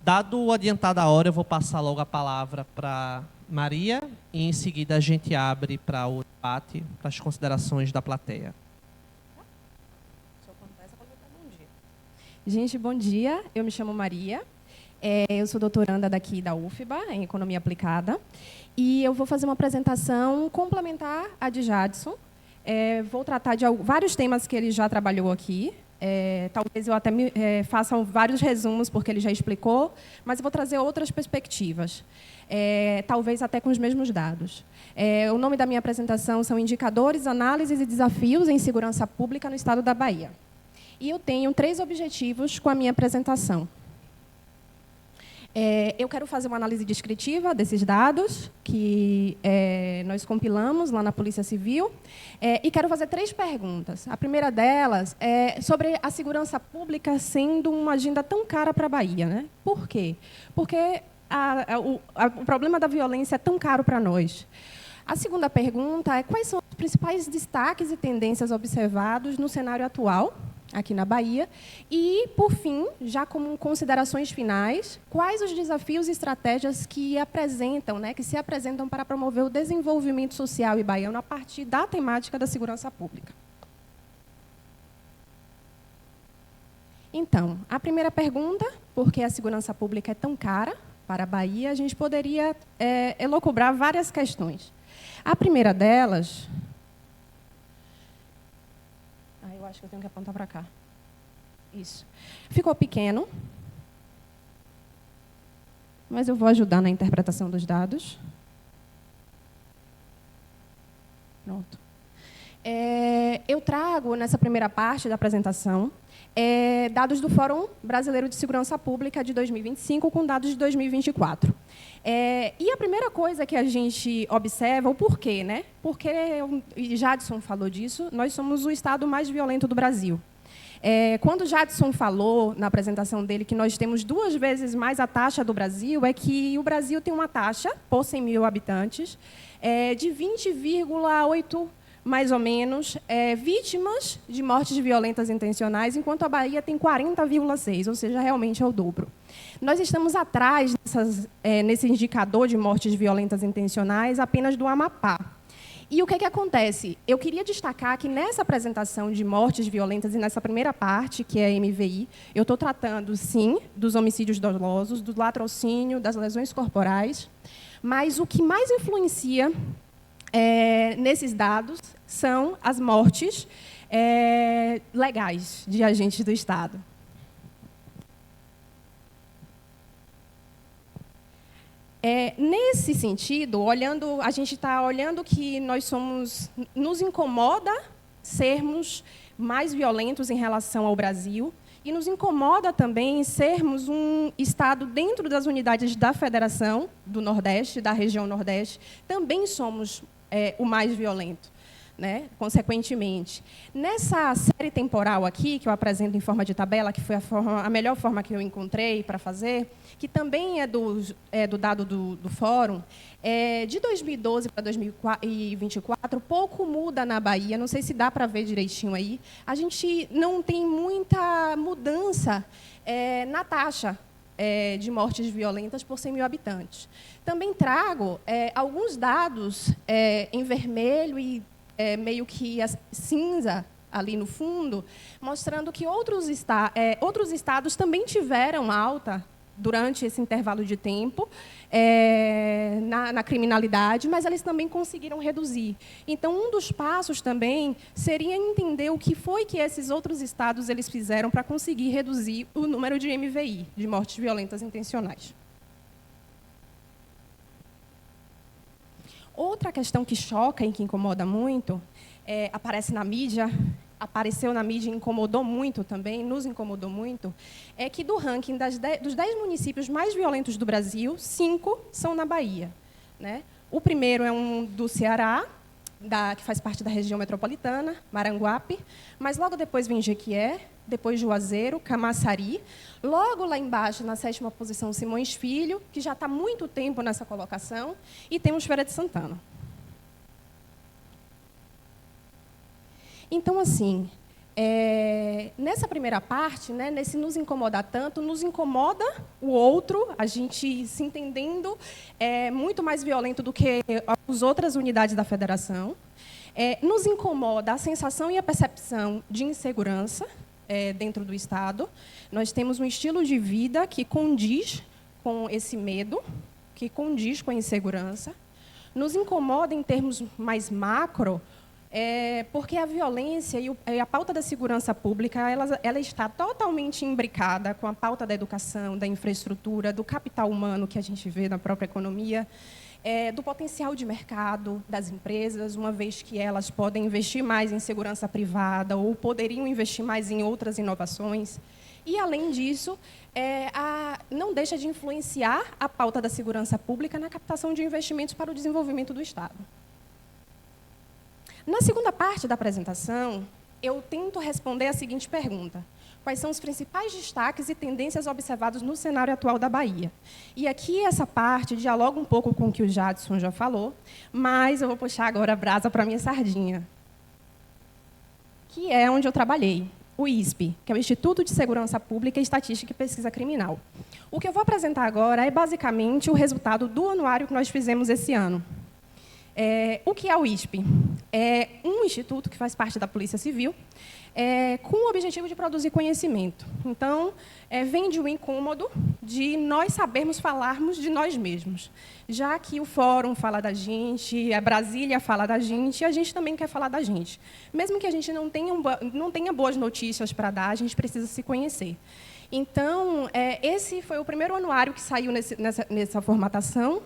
Dado o adiantado a hora, eu vou passar logo a palavra para Maria e, em seguida, a gente abre para o debate, para as considerações da plateia. Gente, bom dia. Eu me chamo Maria. Eu sou doutoranda daqui da UFBA, em Economia Aplicada. E eu vou fazer uma apresentação complementar à de Jadson. Vou tratar de vários temas que ele já trabalhou aqui. Talvez eu até faça vários resumos, porque ele já explicou, mas eu vou trazer outras perspectivas, talvez até com os mesmos dados. O nome da minha apresentação são Indicadores, Análises e Desafios em Segurança Pública no Estado da Bahia. E eu tenho 3 objetivos com a minha apresentação. Eu quero fazer uma análise descritiva desses dados que nós compilamos lá na Polícia Civil e quero fazer 3 perguntas. A primeira delas é sobre a segurança pública sendo uma agenda tão cara para a Bahia, né? Por quê? Porque o problema da violência é tão caro para nós. A segunda pergunta é quais são os principais destaques e tendências observados no cenário atual aqui na Bahia. E, por fim, já como considerações finais, quais os desafios e estratégias que se apresentam para promover o desenvolvimento social e baiano a partir da temática da segurança pública. Então, a primeira pergunta, por que a segurança pública é tão cara para a Bahia, a gente poderia elocubrar várias questões. A primeira delas... eu acho que eu tenho que apontar para cá. Isso. Ficou pequeno, mas eu vou ajudar na interpretação dos dados. Pronto. Eu trago, nessa primeira parte da apresentação, dados do Fórum Brasileiro de Segurança Pública de 2025 com dados de 2024. E a primeira coisa que a gente observa, o porquê, né? Porque, Jadson falou disso, nós somos o estado mais violento do Brasil. Quando Jadson falou, na apresentação dele, que nós temos 2 vezes mais a taxa do Brasil, é que o Brasil tem uma taxa, por 100 mil habitantes, de 20,8 mais ou menos, vítimas de mortes violentas intencionais, enquanto a Bahia tem 40,6, ou seja, realmente é o dobro. Nós estamos atrás nesse indicador de mortes violentas intencionais apenas do Amapá. E o que acontece? Eu queria destacar que nessa apresentação de mortes violentas e nessa primeira parte, que é a MVI, eu estou tratando, sim, dos homicídios dolosos, do latrocínio, das lesões corporais, mas o que mais influencia nesses dados são as mortes legais de agentes do Estado. Nesse sentido, a gente está olhando que nos incomoda sermos mais violentos em relação ao Brasil e nos incomoda também sermos um Estado dentro das unidades da Federação do Nordeste, da região Nordeste, também somos o mais violento, né? Consequentemente. Nessa série temporal aqui, que eu apresento em forma de tabela, que foi a melhor forma que eu encontrei para fazer, que também é do dado do Fórum, de 2012 para 2024, pouco muda na Bahia, não sei se dá para ver direitinho aí, a gente não tem muita mudança na taxa de mortes violentas por 100 mil habitantes. Também trago alguns dados em vermelho e meio que cinza ali no fundo, mostrando que outros estados também tiveram alta durante esse intervalo de tempo na criminalidade, mas eles também conseguiram reduzir. Então, um dos passos também seria entender o que foi que esses outros estados eles fizeram para conseguir reduzir o número de MVI, de mortes violentas intencionais. Outra questão que choca e que incomoda muito, apareceu na mídia e incomodou muito também, nos incomodou muito, é que do ranking dos 10 municípios mais violentos do Brasil, 5 são na Bahia, né? O primeiro é um do Ceará, que faz parte da região metropolitana, Maranguape, mas logo depois vem Jequié, depois Juazeiro, Camaçari, logo lá embaixo, na 7ª posição, Simões Filho, que já está há muito tempo nessa colocação, e temos Feira de Santana. Então, assim, Nessa primeira parte, né, nesse nos incomodar tanto, nos incomoda o outro, a gente se entendendo muito mais violento do que as outras unidades da federação. Nos incomoda a sensação e a percepção de insegurança dentro do Estado. Nós temos um estilo de vida que condiz com esse medo, que condiz com a insegurança. Nos incomoda em termos mais macro, porque a violência e a pauta da segurança pública ela está totalmente imbricada com a pauta da educação, da infraestrutura, do capital humano que a gente vê na própria economia, do potencial de mercado das empresas, uma vez que elas podem investir mais em segurança privada ou poderiam investir mais em outras inovações. E, além disso, não deixa de influenciar a pauta da segurança pública na captação de investimentos para o desenvolvimento do Estado. Na segunda parte da apresentação, eu tento responder a seguinte pergunta: quais são os principais destaques e tendências observados no cenário atual da Bahia? E aqui essa parte dialoga um pouco com o que o Jadson já falou, mas eu vou puxar agora a brasa para a minha sardinha, que é onde eu trabalhei, o ISP, que é o Instituto de Segurança Pública, Estatística e Pesquisa Criminal. O que eu vou apresentar agora é basicamente o resultado do anuário que nós fizemos esse ano. O que é o ISP? É um instituto que faz parte da Polícia Civil, com o objetivo de produzir conhecimento. Então, vem de um incômodo de nós sabermos falarmos de nós mesmos. Já que o Fórum fala da gente, a Brasília fala da gente, a gente também quer falar da gente. Mesmo que a gente não tenha boas notícias para dar, a gente precisa se conhecer. Então, esse foi o primeiro anuário que saiu nessa formatação.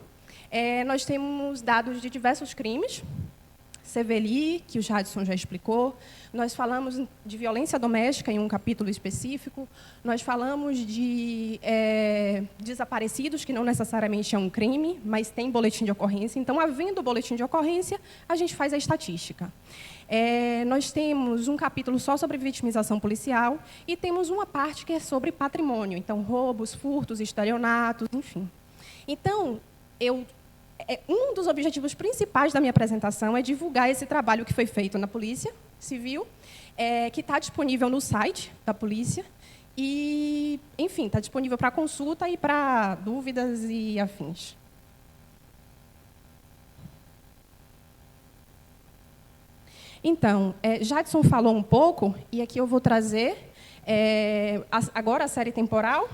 Nós temos dados de diversos crimes, CVLI, que o Jadson já explicou. Nós falamos de violência doméstica em um capítulo específico. Nós falamos de desaparecidos, que não necessariamente é um crime, mas tem boletim de ocorrência. Então, havendo boletim de ocorrência, a gente faz a estatística. Nós temos um capítulo só sobre vitimização policial e temos uma parte que é sobre patrimônio. Então, roubos, furtos, estelionatos, enfim. Então, um dos objetivos principais da minha apresentação é divulgar esse trabalho que foi feito na Polícia Civil, que está disponível no site da Polícia e, enfim, está disponível para consulta e para dúvidas e afins. Então, Jadson falou um pouco, e aqui eu vou trazer agora a série temporal,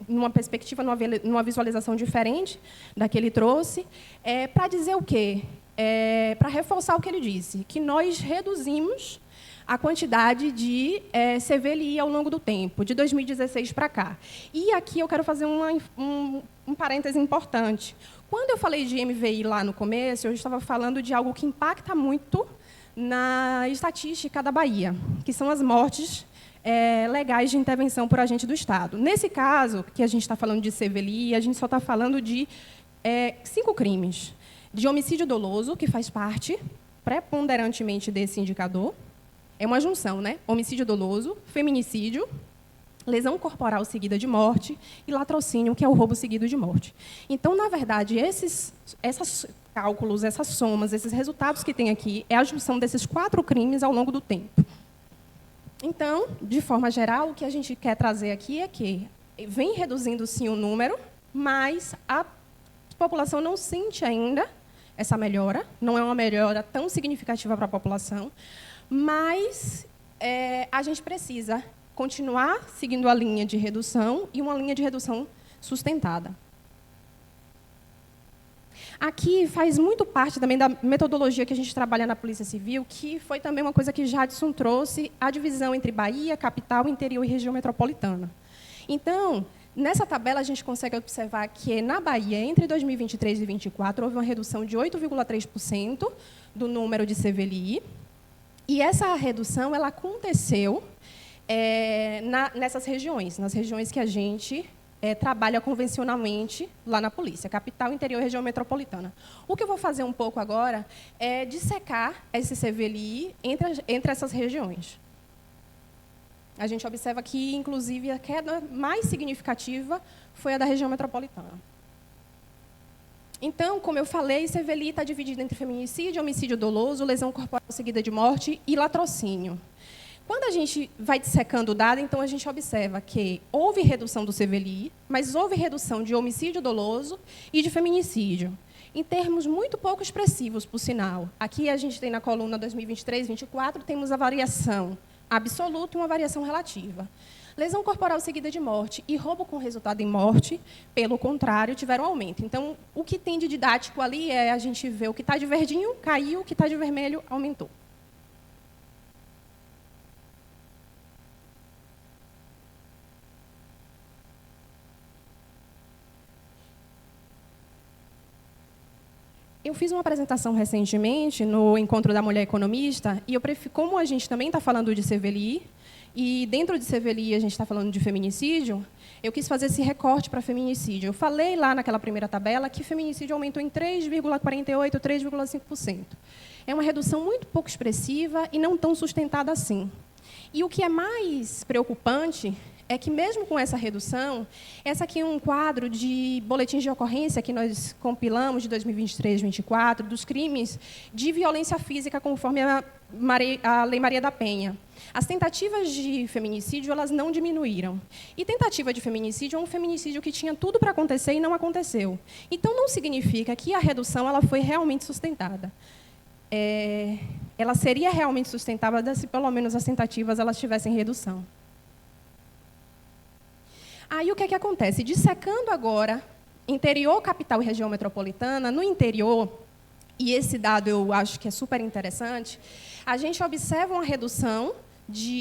numa perspectiva, numa visualização diferente da que ele trouxe, para dizer o quê? Para reforçar o que ele disse, que nós reduzimos a quantidade de CVLI ao longo do tempo, de 2016 para cá. E aqui eu quero fazer um parêntese importante. Quando eu falei de MVI lá no começo, eu estava falando de algo que impacta muito na estatística da Bahia, que são as mortes legais de intervenção por agente do Estado. Nesse caso, que a gente está falando de CVLI, a gente só está falando de 5 crimes. De homicídio doloso, que faz parte preponderantemente desse indicador. É uma junção, né? Homicídio doloso, feminicídio, lesão corporal seguida de morte e latrocínio, que é o roubo seguido de morte. Então, na verdade, esses cálculos, essas somas, esses resultados que tem aqui, é a junção desses 4 crimes ao longo do tempo. Então, de forma geral, o que a gente quer trazer aqui é que vem reduzindo, sim, o número, mas a população não sente ainda essa melhora, não é uma melhora tão significativa para a população, mas a gente precisa continuar seguindo a linha de redução e uma linha de redução sustentada. Aqui faz muito parte também da metodologia que a gente trabalha na Polícia Civil, que foi também uma coisa que Jadson trouxe, a divisão entre Bahia, capital, interior e região metropolitana. Então, nessa tabela, a gente consegue observar que, na Bahia, entre 2023 e 2024, houve uma redução de 8,3% do número de CVLI, e essa redução ela aconteceu nessas regiões, nas regiões que a gente trabalha convencionalmente lá na polícia, capital, interior e região metropolitana. O que eu vou fazer um pouco agora é dissecar esse CVLI entre essas regiões. A gente observa que, inclusive, a queda mais significativa foi a da região metropolitana. Então, como eu falei, CVLI está dividido entre feminicídio, homicídio doloso, lesão corporal seguida de morte e latrocínio. Quando a gente vai dissecando o dado, então a gente observa que houve redução do CVLI, mas houve redução de homicídio doloso e de feminicídio, em termos muito pouco expressivos, por sinal. Aqui a gente tem na coluna 2023-24, temos a variação absoluta e uma variação relativa. Lesão corporal seguida de morte e roubo com resultado em morte, pelo contrário, tiveram aumento. Então, o que tem de didático ali é a gente ver o que está de verdinho, caiu, o que está de vermelho, aumentou. Eu fiz uma apresentação recentemente no Encontro da Mulher Economista, e como a gente também está falando de CVLI, e dentro de CVLI a gente está falando de feminicídio, eu quis fazer esse recorte para feminicídio. Eu falei lá naquela primeira tabela que feminicídio aumentou em 3,48%, 3,5%. É uma redução muito pouco expressiva e não tão sustentada assim. E o que é mais preocupante é que, mesmo com essa redução, essa aqui é um quadro de boletins de ocorrência que nós compilamos de 2023-24, dos crimes de violência física, conforme a Lei Maria da Penha. As tentativas de feminicídio, elas não diminuíram. E tentativa de feminicídio é um feminicídio que tinha tudo para acontecer e não aconteceu. Então, não significa que a redução ela foi realmente sustentada. Ela seria realmente sustentável se, pelo menos, as tentativas elas tivessem redução. Aí, o que é que acontece? Dissecando agora interior, capital e região metropolitana, no interior, e esse dado eu acho que é super interessante, a gente observa uma redução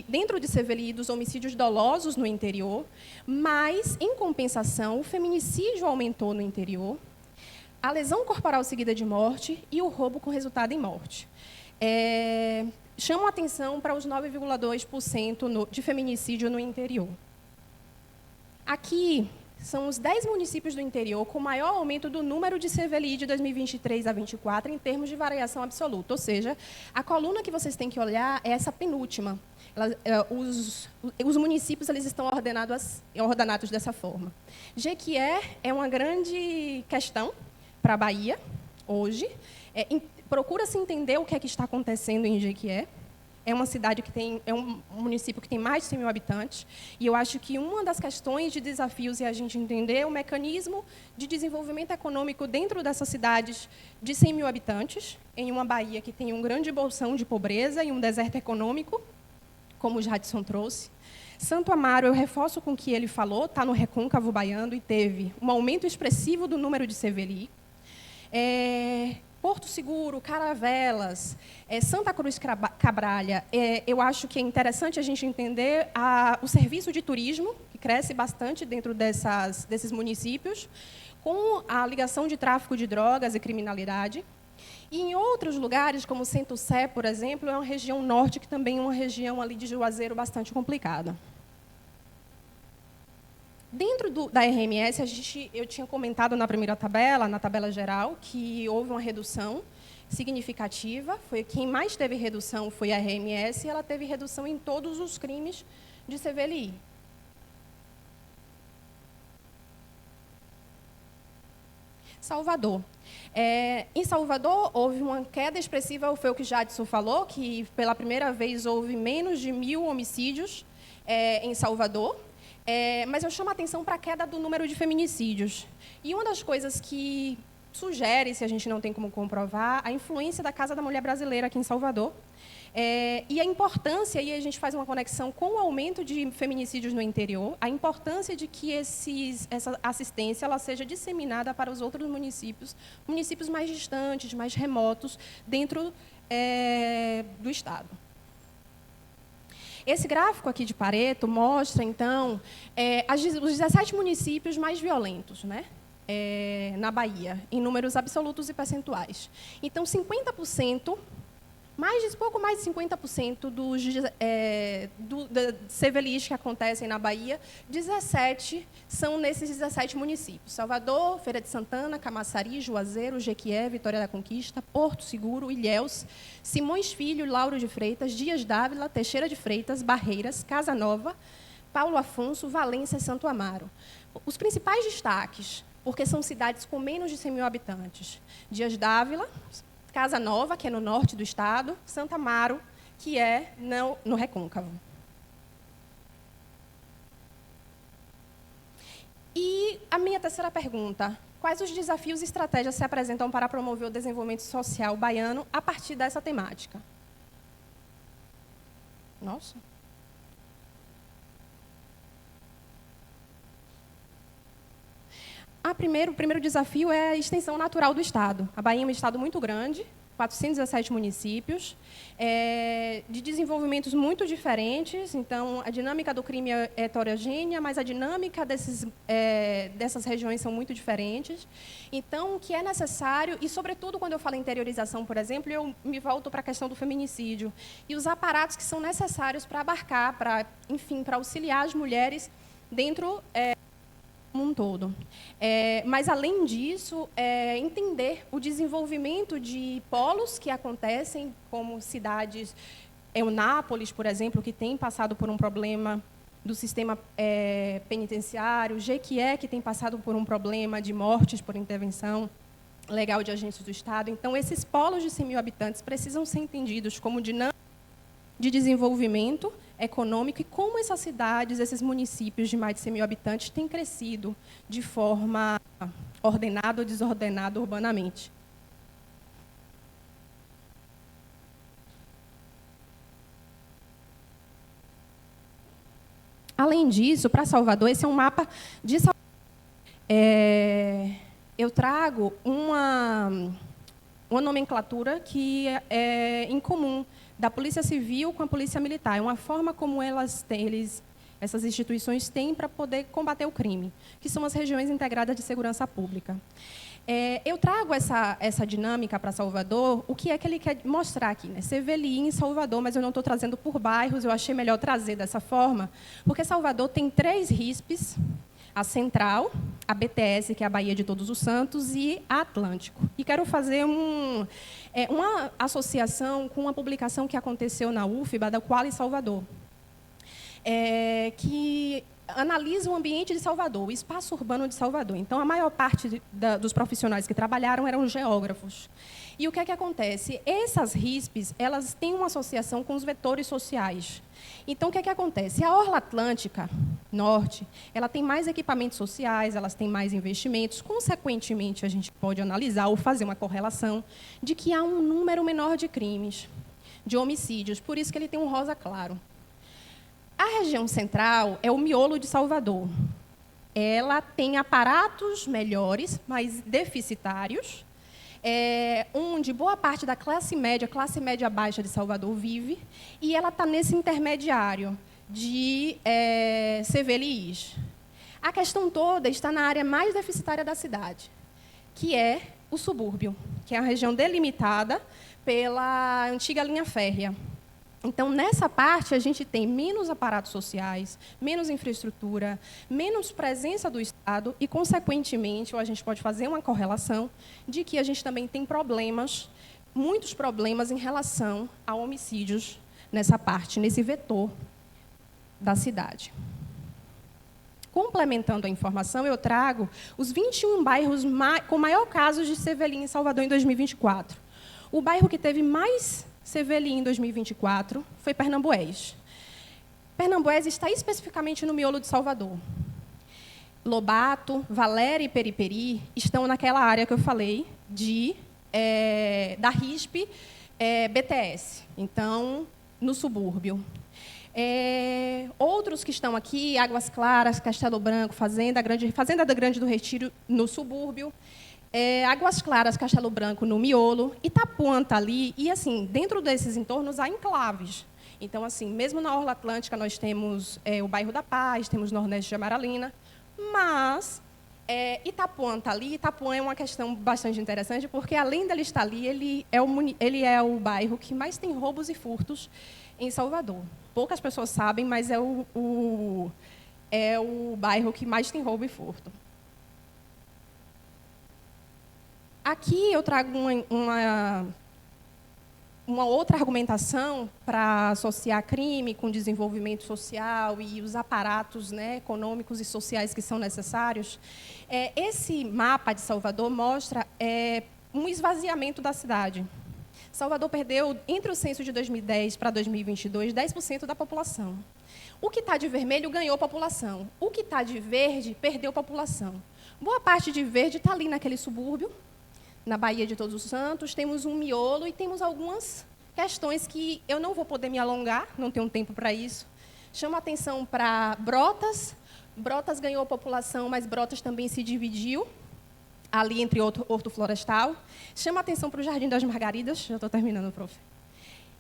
dentro de CVLI dos homicídios dolosos no interior, mas, em compensação, o feminicídio aumentou no interior, a lesão corporal seguida de morte e o roubo com resultado em morte. Chamam a atenção para os 9,2% de feminicídio no interior. Aqui são os 10 municípios do interior com maior aumento do número de CVLI de 2023 a 2024 em termos de variação absoluta. Ou seja, a coluna que vocês têm que olhar é essa penúltima. Os municípios eles estão ordenados dessa forma. Jequié é uma grande questão para a Bahia, hoje. Procura-se entender o que é que está acontecendo em Jequié. É uma cidade é um município que tem mais de 100 mil habitantes, e eu acho que uma das questões de desafios é a gente entender o mecanismo de desenvolvimento econômico dentro dessas cidades de 100 mil habitantes, em uma Bahia que tem um grande bolsão de pobreza e um deserto econômico, como o Jadson trouxe. Santo Amaro, eu reforço com o que ele falou, está no recôncavo baiano e teve um aumento expressivo do número de CVLI. Porto Seguro, Caravelas, Santa Cruz Cabralha, eu acho que é interessante a gente entender o serviço de turismo, que cresce bastante dentro desses municípios, com a ligação de tráfico de drogas e criminalidade. E em outros lugares, como Centro-Sé, por exemplo, é uma região norte, que também é uma região ali de Juazeiro bastante complicada. Dentro da RMS, eu tinha comentado na primeira tabela, na tabela geral, que houve uma redução significativa. Quem mais teve redução foi a RMS, e ela teve redução em todos os crimes de CVLI. Salvador. Em Salvador, houve uma queda expressiva, foi o que Jadson falou, que pela primeira vez houve menos de 1.000 homicídios em Salvador. Mas eu chamo a atenção para a queda do número de feminicídios. E uma das coisas que sugere, se a gente não tem como comprovar, a influência da Casa da Mulher Brasileira aqui em Salvador. E a importância, e a gente faz uma conexão com o aumento de feminicídios no interior, a importância de que essa assistência ela seja disseminada para os outros municípios mais distantes, mais remotos, dentro do Estado. Esse gráfico aqui de Pareto mostra, então, os 17 municípios mais violentos, né, na Bahia, em números absolutos e percentuais. Então, 50%, pouco mais de 50% dos CVLIs que acontecem na Bahia, 17 são nesses 17 municípios. Salvador, Feira de Santana, Camaçari, Juazeiro, Jequié, Vitória da Conquista, Porto Seguro, Ilhéus, Simões Filho, Lauro de Freitas, Dias Dávila, Teixeira de Freitas, Barreiras, Casa Nova, Paulo Afonso, Valência e Santo Amaro. Os principais destaques, porque são cidades com menos de 100 mil habitantes. Dias Dávila, Casa Nova, que é no norte do estado, Santo Amaro, que é no recôncavo. E a minha terceira pergunta: quais os desafios e estratégias se apresentam para promover o desenvolvimento social baiano a partir dessa temática? Nossa. O primeiro desafio é a extensão natural do Estado. A Bahia é um estado muito grande, 417 municípios, de desenvolvimentos muito diferentes. Então, a dinâmica do crime é heterogênea, mas a dinâmica dessas regiões são muito diferentes. Então, o que é necessário, e, sobretudo, quando eu falo em interiorização, por exemplo, eu me volto para a questão do feminicídio, e os aparatos que são necessários para abarcar, para auxiliar as mulheres dentro um todo. Mas, além disso, entender o desenvolvimento de polos que acontecem, como cidades, Eunápolis, por exemplo, que tem passado por um problema do sistema penitenciário, Jequié, que tem passado por um problema de mortes por intervenção legal de agentes do Estado. Então, esses polos de 100 mil habitantes precisam ser entendidos como dinâmica de desenvolvimento econômico e como essas cidades, esses municípios de mais de 100 mil habitantes têm crescido de forma ordenada ou desordenada urbanamente. Além disso, para Salvador, esse é um mapa de Salvador. Eu trago uma nomenclatura que é incomum da Polícia Civil com a Polícia Militar. É uma forma como essas instituições têm para poder combater o crime, que são as regiões integradas de segurança pública. Eu trago essa dinâmica para Salvador. O que é que ele quer mostrar aqui? Né? Seveli em Salvador, mas eu não estou trazendo por bairros, eu achei melhor trazer dessa forma, porque Salvador tem 3 RISPs, a Central, a BTS, que é a Bahia de Todos os Santos, e a Atlântico. E quero fazer uma associação com uma publicação que aconteceu na UFBA, da Quali Salvador, que analisa o ambiente de Salvador, o espaço urbano de Salvador. Então, a maior parte dos profissionais que trabalharam eram geógrafos. E o que é que acontece? Essas RISPs, elas têm uma associação com os vetores sociais. Então, o que é que acontece? A Orla Atlântica Norte, ela tem mais equipamentos sociais, elas têm mais investimentos. Consequentemente, a gente pode analisar ou fazer uma correlação de que há um número menor de crimes, de homicídios. Por isso que ele tem um rosa claro. A região central é o miolo de Salvador. Ela tem aparatos melhores, mas deficitários, onde boa parte da classe média baixa de Salvador vive, e ela está nesse intermediário de CVLIs. A questão toda está na área mais deficitária da cidade, que é o subúrbio, que é a região delimitada pela antiga linha férrea. Então, nessa parte, a gente tem menos aparatos sociais, menos infraestrutura, menos presença do Estado e, consequentemente, ou a gente pode fazer uma correlação de que a gente também tem problemas, muitos problemas em relação a homicídios nessa parte, nesse vetor da cidade. Complementando a informação, eu trago os 21 bairros com maior casos de Seveli em Salvador em 2024. O bairro que teve mais Seveli em 2024 foi Pernambués. Pernambués está especificamente no miolo de Salvador. Lobato, Valéria e Periperi estão naquela área que eu falei da RISP BTS, então, no subúrbio. Outros que estão aqui, Águas Claras, Castelo Branco, Fazenda da Grande do Retiro, no subúrbio. Águas Claras, Castelo Branco, no miolo, Itapuã está ali, e, assim, dentro desses entornos há enclaves. Então, assim, mesmo na Orla Atlântica, nós temos o bairro da Paz, temos o Nordeste de Amaralina, mas Itapuã está ali. Itapuã é uma questão bastante interessante, porque, além dele estar ali, ele é o bairro que mais tem roubos e furtos em Salvador. Poucas pessoas sabem, mas é o bairro que mais tem roubo e furto. Aqui eu trago uma outra argumentação para associar crime com desenvolvimento social e os aparatos, né, econômicos e sociais que são necessários. Esse mapa de Salvador mostra um esvaziamento da cidade. Salvador perdeu, entre o censo de 2010 para 2022, 10% da população. O que está de vermelho ganhou população. O que está de verde perdeu população. Boa parte de verde está ali naquele subúrbio, na Baía de Todos os Santos. Temos um miolo e temos algumas questões que eu não vou poder me alongar, não tenho tempo para isso. Chamo a atenção para Brotas. Brotas ganhou população, mas Brotas também se dividiu ali entre Horto Florestal. Chamo a atenção para o Jardim das Margaridas, já estou terminando, prof.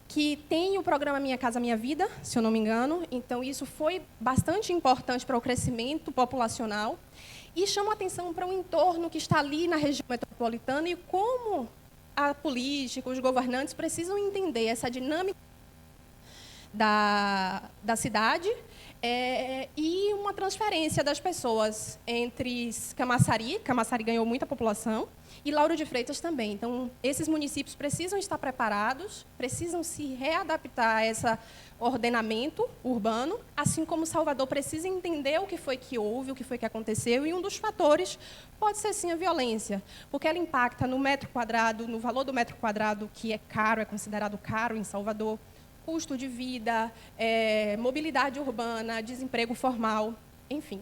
Que tem o programa Minha Casa Minha Vida, se eu não me engano. Então, isso foi bastante importante para o crescimento populacional. E chamo a atenção para o entorno que está ali na região metropolitana e como a política, os governantes precisam entender essa dinâmica da cidade e uma transferência das pessoas entre Camaçari ganhou muita população, e Lauro de Freitas também. Então, esses municípios precisam estar preparados, precisam se readaptar a esse ordenamento urbano, assim como Salvador precisa entender o que foi que houve, o que foi que aconteceu, e um dos fatores pode ser, sim, a violência, porque ela impacta no metro quadrado, no valor do metro quadrado, que é caro, é considerado caro em Salvador, custo de vida, mobilidade urbana, desemprego formal, enfim.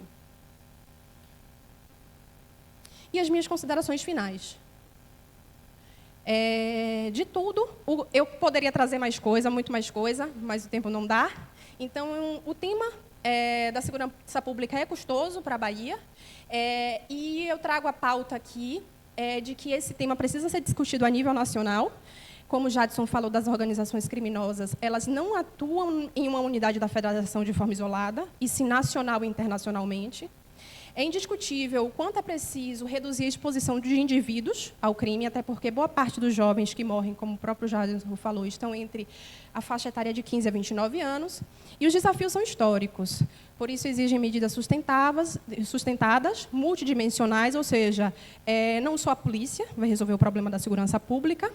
E as minhas considerações finais. De tudo, eu poderia trazer mais coisa, muito mais coisa, mas o tempo não dá. Então, o tema da segurança pública é custoso para a Bahia, e eu trago a pauta aqui de que esse tema precisa ser discutido a nível nacional. Como o Jadson falou das organizações criminosas, elas não atuam em uma unidade da federação de forma isolada, e sim nacional e internacionalmente. É indiscutível o quanto é preciso reduzir a exposição de indivíduos ao crime, até porque boa parte dos jovens que morrem, como o próprio Jadson falou, estão entre a faixa etária de 15 a 29 anos, e os desafios são históricos. Por isso, exigem medidas sustentadas, multidimensionais, ou seja, não só a polícia vai resolver o problema da segurança pública.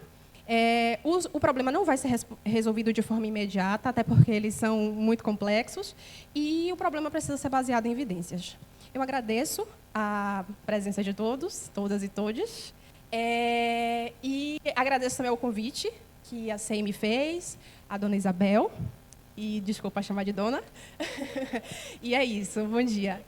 O problema não vai ser resolvido de forma imediata, até porque eles são muito complexos, e o problema precisa ser baseado em evidências. Eu agradeço a presença de todos, todas e todes, e agradeço também o convite que a CEI me fez, a dona Isabel, e desculpa chamar de dona. E é isso, bom dia.